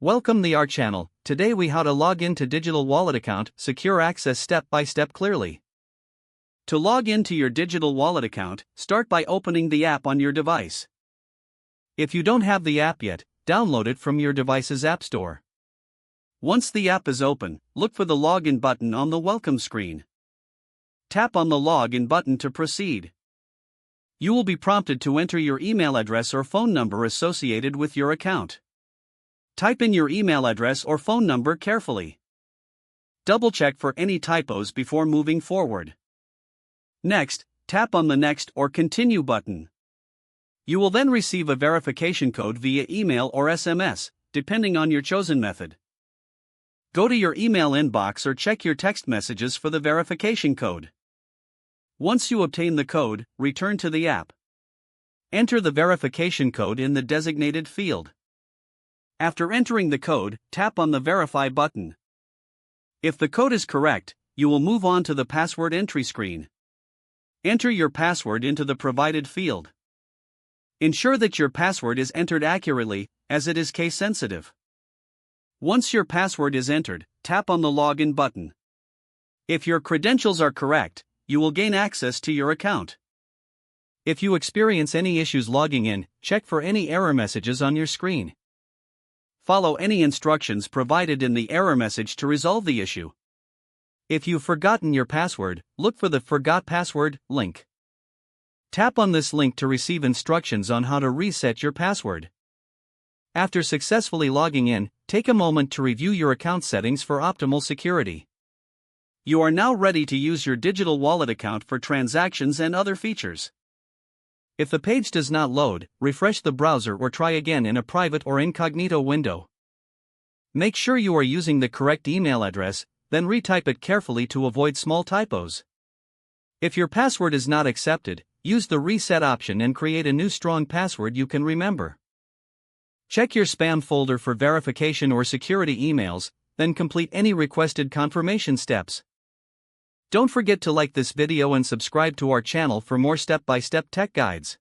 Welcome to our channel. Today we how to log into digital wallet account, secure access step by step clearly. To log into your digital wallet account, start by opening the app on your device. If you don't have the app yet, download it from your device's app store. Once the app is open, look for the login button on the welcome screen. Tap on the login button to proceed. You will be prompted to enter your email address or phone number associated with your account. Type in your email address or phone number carefully. Double-check for any typos before moving forward. Next, tap on the Next or Continue button. You will then receive a verification code via email or SMS, depending on your chosen method. Go to your email inbox or check your text messages for the verification code. Once you obtain the code, return to the app. Enter the verification code in the designated field. After entering the code, tap on the Verify button. If the code is correct, you will move on to the password entry screen. Enter your password into the provided field. Ensure that your password is entered accurately, as it is case sensitive. Once your password is entered, tap on the Login button. If your credentials are correct, you will gain access to your account. If you experience any issues logging in, check for any error messages on your screen. Follow any instructions provided in the error message to resolve the issue. If you've forgotten your password, look for the Forgot Password link. Tap on this link to receive instructions on how to reset your password. After successfully logging in, take a moment to review your account settings for optimal security. You are now ready to use your digital wallet account for transactions and other features. If the page does not load, refresh the browser or try again in a private or incognito window. Make sure you are using the correct email address, then retype it carefully to avoid small typos. If your password is not accepted, use the reset option and create a new strong password you can remember. Check your spam folder for verification or security emails, then complete any requested confirmation steps. Don't forget to like this video and subscribe to our channel for more step-by-step tech guides.